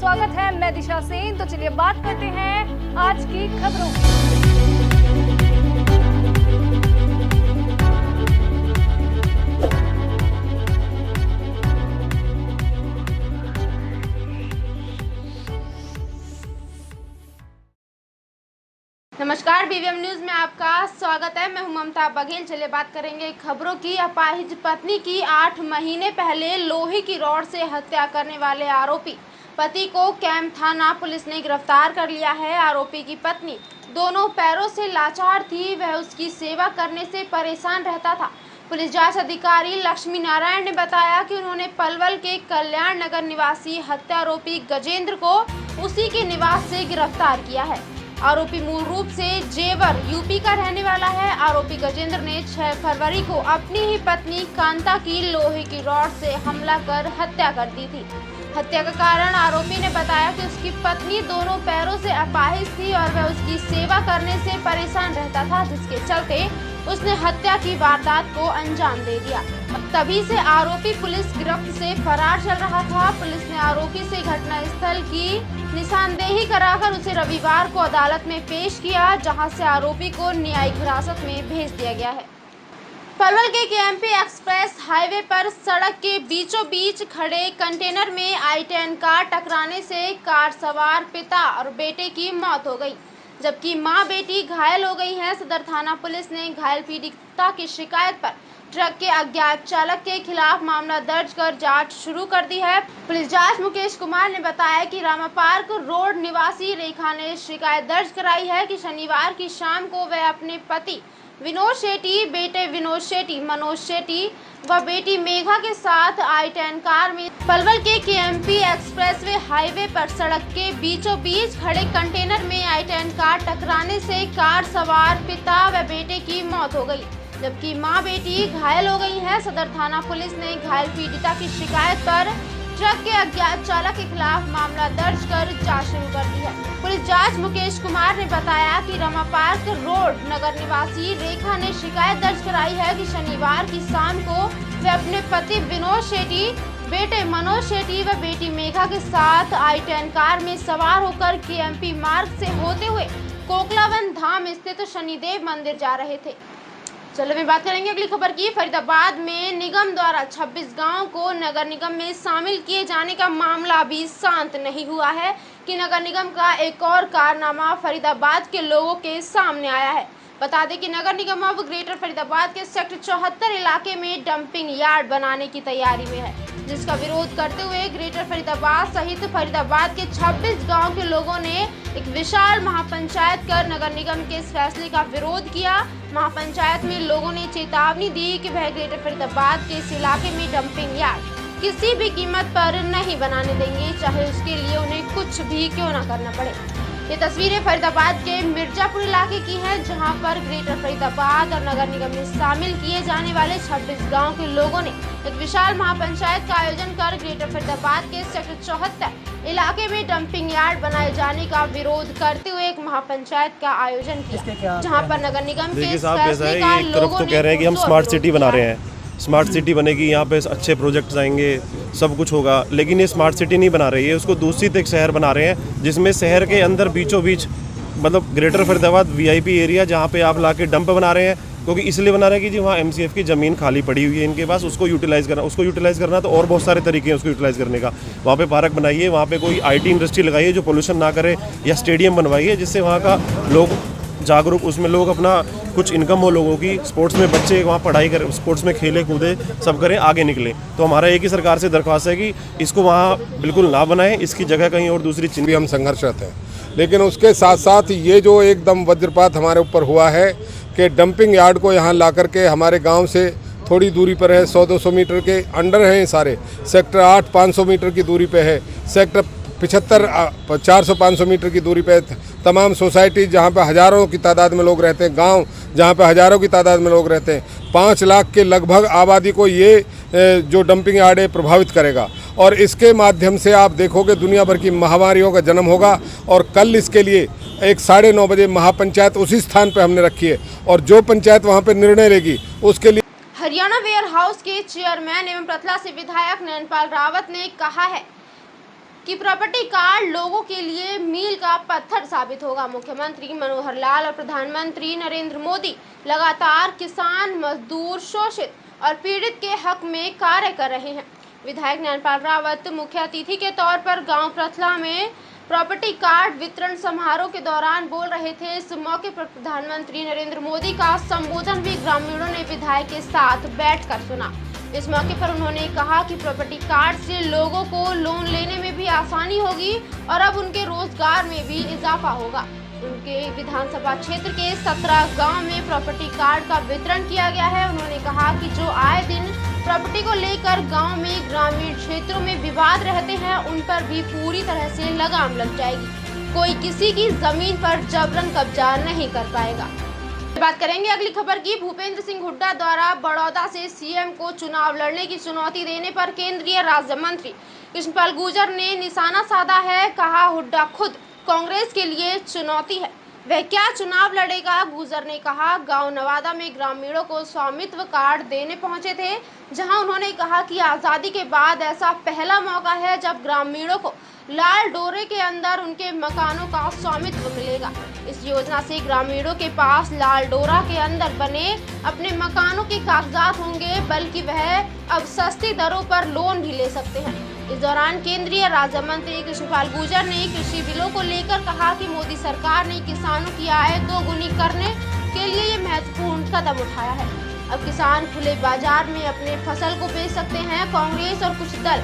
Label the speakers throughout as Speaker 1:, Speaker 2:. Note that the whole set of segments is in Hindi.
Speaker 1: स्वागत है। मैं दिशा सेन। तो चलिए बात करते हैं आज की खबरों की।
Speaker 2: नमस्कार, बीवीएम न्यूज में आपका स्वागत है। मैं हूं ममता बघेल। चलिए बात करेंगे खबरों की। अपाहिज पत्नी की 8 महीने पहले लोहे की रॉड से हत्या करने वाले आरोपी पति को कैंप थाना पुलिस ने गिरफ्तार कर लिया है। आरोपी की पत्नी दोनों पैरों से लाचार थी, वह उसकी सेवा करने से परेशान रहता था। पुलिस जांच अधिकारी लक्ष्मी नारायण ने बताया कि उन्होंने पलवल के कल्याण नगर निवासी हत्यारोपी गजेंद्र को उसी के निवास से गिरफ्तार किया है। आरोपी मूल रूप से जेवर यूपी का रहने वाला है। आरोपी गजेंद्र ने 6 फरवरी को अपनी ही पत्नी कांता की लोहे की रॉड से हमला कर हत्या कर दी थी। हत्या का कारण आरोपी ने बताया कि उसकी पत्नी दोनों पैरों से अपाहिज थी और वह उसकी सेवा करने से परेशान रहता था, जिसके चलते उसने हत्या की वारदात को अंजाम दे दिया। तभी से आरोपी पुलिस गिरफ्त से फरार चल रहा था। पुलिस ने आरोपी से घटनास्थल की निशानदेही कराकर उसे रविवार को अदालत में पेश किया, जहां से आरोपी को न्यायिक हिरासत में भेज दिया गया है। पलवल के केएमपी एक्सप्रेस हाईवे पर सड़क के बीचों बीच खड़े कंटेनर में I-10 कार टकराने से कार सवार पिता और बेटे की मौत हो गई, जबकि मां बेटी घायल हो गई हैं। सदर थाना पुलिस ने घायल पीड़िता की शिकायत पर ट्रक के अज्ञात चालक के खिलाफ मामला दर्ज कर जांच शुरू कर दी है। पुलिस जांच मुकेश कुमार ने बताया कि रामा पार्क रोड निवासी रेखा ने शिकायत दर्ज कराई है कि शनिवार की शाम को वह अपने पति विनोद शेट्टी, बेटे विनोद शेट्टी, मनोज शेट्टी व बेटी मेघा के साथ I-10 कार में पलवल के केएमपी एक्सप्रेसवे हाईवे पर सड़क के बीचों बीच खड़े कंटेनर में I-10 कार टकराने से कार सवार पिता व बेटे की मौत हो गई, जबकि मां बेटी घायल हो गई हैं। सदर थाना पुलिस ने घायल पीड़िता की शिकायत पर ट्रक के अज्ञात चालक के खिलाफ मामला दर्ज कर जांच शुरू कर दी है। पुलिस जांच मुकेश कुमार ने बताया कि रमा पार्क रोड नगर निवासी रेखा ने शिकायत दर्ज कराई है कि शनिवार की शाम को वे अपने पति विनोद शेट्टी, बेटे मनोज शेट्टी व बेटी मेघा के साथ I-10 कार में सवार होकर केएमपी मार्ग से होते हुए कोकलावन धाम स्थित शनिदेव मंदिर जा रहे थे। चलो मैं बात करेंगे अगली खबर की। फरीदाबाद में निगम द्वारा 26 गांव को नगर निगम में शामिल किए जाने का मामला अभी शांत नहीं हुआ है कि नगर निगम का एक और कारनामा फरीदाबाद के लोगों के सामने आया है। बता दें कि नगर निगम अब ग्रेटर फरीदाबाद के सेक्टर 74 इलाके में डंपिंग यार्ड बनाने की तैयारी में है, जिसका विरोध करते हुए ग्रेटर फरीदाबाद सहित फरीदाबाद के 26 गांव के लोगों ने एक विशाल महापंचायत कर नगर निगम के इस फैसले का विरोध किया। महापंचायत में लोगों ने चेतावनी दी कि वह ग्रेटर फरीदाबाद के इस इलाके में डंपिंग यार्ड किसी भी कीमत पर नहीं बनाने देंगे, चाहे उसके लिए उन्हें कुछ भी क्यों न करना पड़े। ये तस्वीरें फरीदाबाद के मिर्जापुर इलाके की हैं, जहां पर ग्रेटर फरीदाबाद और नगर निगम में शामिल किए जाने वाले 26 गांव के लोगों ने एक विशाल महापंचायत का आयोजन कर ग्रेटर फरीदाबाद के सेक्टर 74 इलाके में डंपिंग यार्ड बनाए जाने का विरोध करते हुए एक महापंचायत का आयोजन किया, जहां पर नगर निगम के फैसले का लोगों ने
Speaker 3: कह रहे हैं कि हम स्मार्ट सिटी बना रहे हैं, स्मार्ट सिटी बनेगी, यहाँ पे अच्छे प्रोजेक्ट्स आएंगे, सब कुछ होगा, लेकिन ये स्मार्ट सिटी नहीं बना रही है, उसको दूषित एक शहर बना रहे हैं, जिसमें शहर के अंदर बीचों बीच मतलब ग्रेटर फरीदाबाद VIP एरिया जहाँ पे आप ला के डंप बना रहे हैं, क्योंकि इसलिए बना रहे हैं कि जी वहाँ MCF की ज़मीन खाली पड़ी हुई है इनके पास, उसको यूटिलाइज़ करना तो और बहुत सारे तरीके हैं उसको यूटिलाइज़ करने का। वहाँ पे पार्क बनाइए, वहाँ पे कोई IT इंडस्ट्री लगाइए जो पोल्यूशन ना करे, या स्टेडियम बनवाइए जिससे वहाँ का लोग जागरूक, उसमें लोग अपना कुछ इनकम हो लोगों की, स्पोर्ट्स में बच्चे वहाँ पढ़ाई करें, स्पोर्ट्स में खेले कूदे सब करें, आगे निकलें। तो हमारा एक ही सरकार से दरख्वास्त है कि इसको वहाँ बिल्कुल ना बनाएं, इसकी जगह कहीं और दूसरी चीज़
Speaker 4: भी हम संघर्षरत हैं। लेकिन उसके साथ साथ ये जो एकदम वज्रपात हमारे ऊपर हुआ है कि डंपिंग यार्ड को यहाँ ला करके हमारे गाँव से थोड़ी दूरी पर है, 100-200 मीटर के अंडर हैं सारे, सेक्टर 8 500 मीटर की दूरी पे है, सेक्टर 75 400-500 मीटर की दूरी पे तमाम सोसाइटी जहाँ पे हज़ारों की तादाद में लोग रहते हैं, गांव जहाँ पे हज़ारों की तादाद में लोग रहते हैं, 5 लाख के लगभग आबादी को ये जो डंपिंग यार्ड है प्रभावित करेगा। और इसके माध्यम से आप देखोगे दुनिया भर की महामारियों का जन्म होगा। और कल इसके लिए 9:30 बजे महापंचायत उसी स्थान पर हमने रखी है, और जो पंचायत वहाँ पर निर्णय लेगी उसके लिए।
Speaker 2: हरियाणा वेयर हाउस के चेयरमैन एवं प्रथला से विधायक नयनपाल रावत ने कहा है कि प्रॉपर्टी कार्ड लोगों के लिए मील का पत्थर साबित होगा। मुख्यमंत्री मनोहर लाल और प्रधानमंत्री नरेंद्र मोदी लगातार किसान, मजदूर, शोषित और पीड़ित के हक में कार्य कर रहे हैं। विधायक ज्ञानपाल रावत मुख्य अतिथि के तौर पर गांव प्रथला में प्रॉपर्टी कार्ड वितरण समारोह के दौरान बोल रहे थे। इस मौके पर प्रधानमंत्री नरेंद्र मोदी का संबोधन भी ग्रामीणों ने विधायक के साथ बैठकर सुना। इस मौके पर उन्होंने कहा कि प्रॉपर्टी कार्ड से लोगों को लोन लेने में भी आसानी होगी और अब उनके रोजगार में भी इजाफा होगा। उनके विधानसभा क्षेत्र के 17 गांव में प्रॉपर्टी कार्ड का वितरण किया गया है। उन्होंने कहा कि जो आए दिन प्रॉपर्टी को लेकर गांव में ग्रामीण क्षेत्रों में विवाद रहते हैं, उन पर भी पूरी तरह से लगाम लग जाएगी। कोई किसी की जमीन पर जबरन कब्जा नहीं कर पाएगा। बात करेंगे अगली खबर की। भूपेंद्र सिंह हुड्डा द्वारा बड़ौदा से सीएम को चुनाव लड़ने की चुनौती देने पर केंद्रीय राज्य मंत्री कृष्णपाल गुर्जर ने निशाना साधा है। कहा, हुड्डा खुद कांग्रेस के लिए चुनौती है, वह क्या चुनाव लड़ेगा। गुर्जर ने कहा, गांव नवादा में ग्रामीणों को स्वामित्व कार्ड देने पहुंचे थे, जहां उन्होंने कहा कि आज़ादी के बाद ऐसा पहला मौका है जब ग्रामीणों को लाल डोरे के अंदर उनके मकानों का स्वामित्व मिलेगा। इस योजना से ग्रामीणों के पास लाल डोरा के अंदर बने अपने मकानों के कागजात होंगे, बल्कि वह अब सस्ती दरों पर लोन भी ले सकते हैं। इस दौरान केंद्रीय राज्य मंत्री कृष्णपाल गुर्जर ने कृषि बिलों को लेकर कहा कि मोदी सरकार ने किसानों की आय दोगुनी करने के लिए ये महत्वपूर्ण कदम उठाया है। अब किसान खुले बाजार में अपने फसल को बेच सकते हैं। कांग्रेस और कुछ दल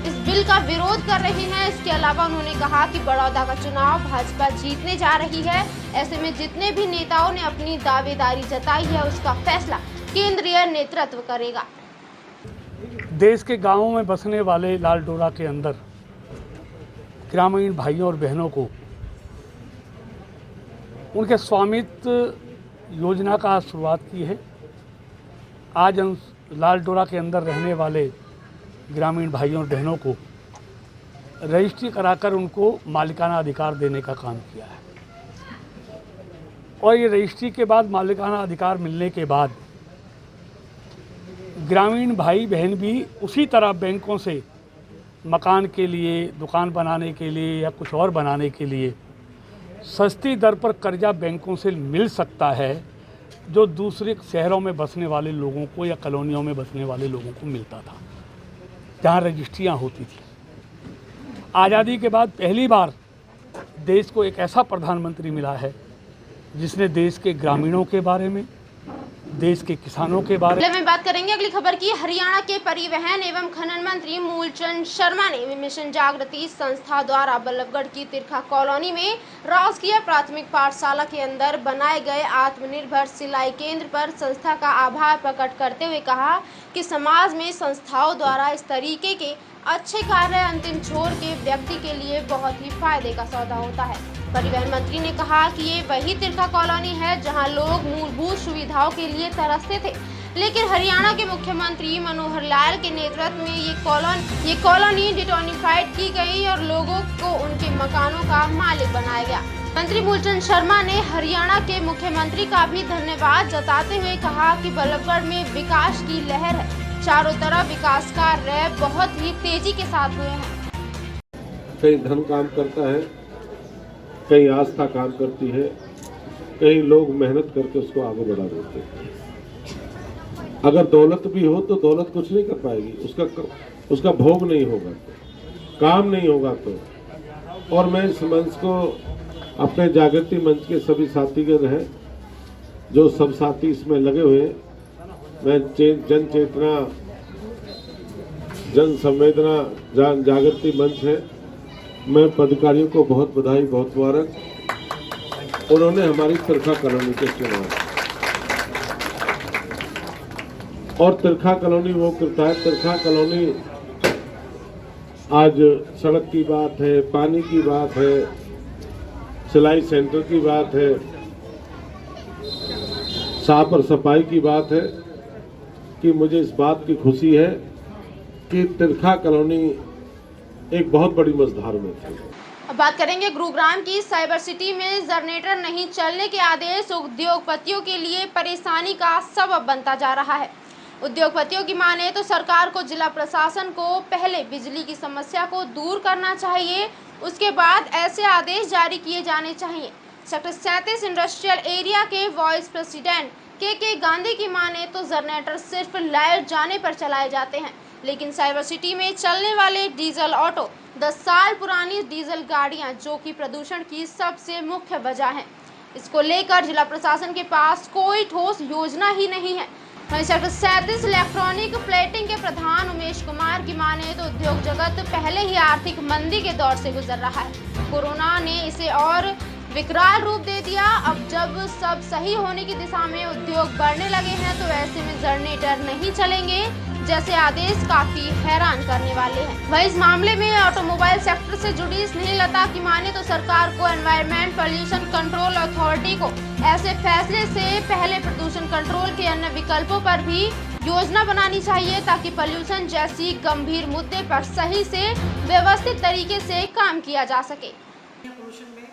Speaker 2: इस बिल का विरोध कर रहे हैं। इसके अलावा उन्होंने कहा कि बड़ौदा का चुनाव भाजपा जीतने जा रही है। ऐसे में जितने भी नेताओं ने अपनी दावेदारी जताई है, उसका फैसला केंद्रीय नेतृत्व करेगा।
Speaker 5: देश के गांवों में बसने वाले लाल डोरा के अंदर ग्रामीण भाइयों और बहनों को उनके स्वामित्व योजना का शुरुआत की है। आज हम लाल डोरा के अंदर रहने वाले ग्रामीण भाइयों और बहनों को रजिस्ट्री कराकर उनको मालिकाना अधिकार देने का काम किया है। और ये रजिस्ट्री के बाद मालिकाना अधिकार मिलने के बाद ग्रामीण भाई बहन भी उसी तरह बैंकों से मकान के लिए, दुकान बनाने के लिए या कुछ और बनाने के लिए सस्ती दर पर कर्जा बैंकों से मिल सकता है, जो दूसरे शहरों में बसने वाले लोगों को या कॉलोनियों में बसने वाले लोगों को मिलता था, जहाँ रजिस्ट्रियाँ होती थी। आज़ादी के बाद पहली बार देश को एक ऐसा प्रधानमंत्री मिला है जिसने देश के ग्रामीणों के बारे में, देश के किसानों के बारे
Speaker 2: में बात करेंगे। अगली खबर की। हरियाणा के परिवहन एवं खनन मंत्री मूलचंद शर्मा ने मिशन जागृति संस्था द्वारा बल्लभगढ़ की तिरखा कॉलोनी में राजकीय प्राथमिक पाठशाला के अंदर बनाए गए आत्मनिर्भर सिलाई केंद्र पर संस्था का आभार प्रकट करते हुए कहा कि समाज में संस्थाओं द्वारा इस तरीके के अच्छे कार्य अंतिम छोर के व्यक्ति के लिए बहुत ही फायदे का सौदा होता है। परिवहन मंत्री ने कहा कि ये वही तिरखा कॉलोनी है जहां लोग मूलभूत सुविधाओं के लिए तरसते थे, लेकिन हरियाणा के मुख्यमंत्री मनोहर लाल के नेतृत्व में ये कॉलोनी डिटोनिफाइड की गई और लोगों को उनके मकानों का मालिक बनाया गया। मंत्री मूलचंद शर्मा ने हरियाणा के मुख्यमंत्री का भी धन्यवाद जताते हुए कहा कि बल्लभगढ़ में विकास की लहर है, चारों तरफ विकास कार्य बहुत ही तेजी के साथ हुए हैं।
Speaker 6: कहीं धन काम करता है, कहीं आस्था काम करती है, कहीं लोग मेहनत करके उसको आगे बढ़ा देते हैं। अगर दौलत भी हो तो दौलत कुछ नहीं कर पाएगी, उसका भोग नहीं होगा, काम नहीं होगा तो। और मैं इस मंच को अपने जागृति मंच के सभी साथीगण हैं, जो सब साथी इसमें लगे हुए हैं, मैं जन चेतना, जन संवेदना जागृति मंच है, मैं पदाधिकारियों को बहुत बधाई, बहुत मुबारक। उन्होंने हमारी तिरखा कॉलोनी को चुना और तिरखा कॉलोनी वो करता है। तिरखा कॉलोनी आज सड़क की बात है, पानी की बात है, सिलाई सेंटर की बात है, साफ और सफाई की बात है कि मुझे इस बात की खुशी है कि तिरखा कॉलोनी एक बहुत बड़ी मझधार में थी।
Speaker 2: अब बात करेंगे गुरुग्राम की। साइबर सिटी में जनरेटर नहीं चलने के आदेश उद्योगपतियों के लिए परेशानी का सबब बनता जा रहा है। उद्योगपतियों की माने तो सरकार को जिला प्रशासन को पहले बिजली की समस्या को दूर करना चाहिए, उसके बाद ऐसे आदेश जारी किए जाने चाहिए। सेक्टर 37 इंडस्ट्रियल एरिया के वाइस प्रेसिडेंट के गांधी की माने तो जनरेटर सिर्फ लाइट जाने पर चलाए जाते हैं, लेकिन साइबर सिटी में चलने वाले डीजल ऑटो 10 साल पुरानी डीजल गाड़ियां जो कि प्रदूषण की सबसे मुख्य वजह है। इसको लेकर जिला प्रशासन के पास कोई ठोस योजना ही नहीं है। वहीं सेक्टर 37 इलेक्ट्रॉनिक प्लेटिंग के प्रधान उमेश कुमार की माने तो उद्योग जगत पहले ही आर्थिक मंदी के दौर से गुजर रहा है। कोरोना ने इसे और विकराल रूप दे दिया। अब जब सब सही होने की दिशा में उद्योग बढ़ने लगे हैं तो ऐसे में जनरेटर नहीं चलेंगे जैसे आदेश काफी हैरान करने वाले हैं। वहीं इस मामले में ऑटोमोबाइल सेक्टर से जुड़ी स्नेहलता की माने तो सरकार को एनवायरमेंट पॉल्यूशन कंट्रोल अथॉरिटी को ऐसे फैसले से पहले प्रदूषण कंट्रोल के अन्य विकल्पों पर भी योजना बनानी चाहिए ताकि पॉल्यूशन जैसी गंभीर मुद्दे पर सही से व्यवस्थित तरीके से काम किया जा सके।
Speaker 7: पोल्यूशन में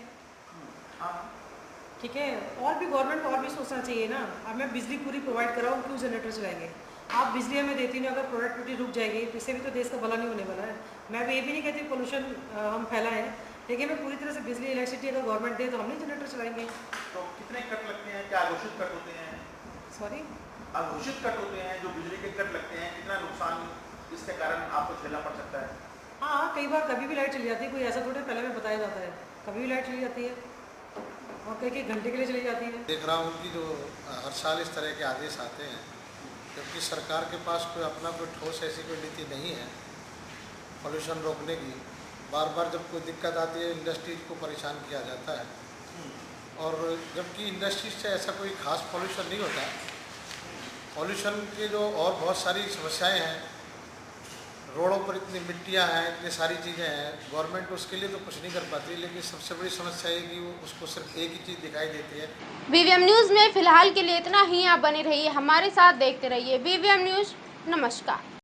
Speaker 7: ठीक है, और भी गवर्नमेंट को और भी सोचना चाहिए ना। अब मैं बिजली पूरी प्रोवाइड कराऊँ, क्यों जनरेटर चलाएंगे? आप बिजली हमें देती नहीं, अगर प्रोडक्टिविटी रुक जाएगी तो इससे भी तो देश का भला नहीं होने वाला है। मैं ये भी नहीं कहती पोल्यूशन हम फैलाएं, लेकिन मैं पूरी तरह से बिजली इलेक्ट्रिसिटी अगर गवर्नमेंट दे तो हम नहीं जनरेटर चलाएंगे।
Speaker 8: तो कितने कट लगते हैं? क्या घोषित कट होते हैं?
Speaker 7: सॉरी,
Speaker 8: घोषित कट होते हैं जो बिजली के कट लगते हैं, कितना नुकसान इसके कारण आपको झेलना पड़ सकता है?
Speaker 7: हाँ, कई बार कभी भी लाइट चली जाती है, कोई ऐसा थोड़ा पहले में बताया जाता है, कभी भी लाइट चली जाती है और कई घंटे के लिए चली जाती है।
Speaker 9: देख रहा हूँ कि जो हर साल इस तरह के आदेश आते हैं, क्योंकि सरकार के पास कोई अपना कोई ठोस ऐसी कोई नीति नहीं है पॉल्यूशन रोकने की। बार बार जब कोई दिक्कत आती है इंडस्ट्रीज को परेशान किया जाता है, और जबकि इंडस्ट्रीज से ऐसा कोई खास पॉल्यूशन नहीं होता। पॉल्यूशन के जो और बहुत सारी समस्याएं हैं, रोडों पर इतनी मिट्टियाँ हैं, इतनी सारी चीज़ें हैं, गवर्नमेंट उसके लिए तो कुछ नहीं कर पाती। लेकिन सबसे बड़ी समस्या है कि वो उसको सिर्फ एक ही चीज़ दिखाई देती है।
Speaker 2: बीवीएम न्यूज़ में फिलहाल के लिए इतना ही। आप बने रहिए हमारे साथ, देखते रहिए बीवीएम न्यूज़। नमस्कार।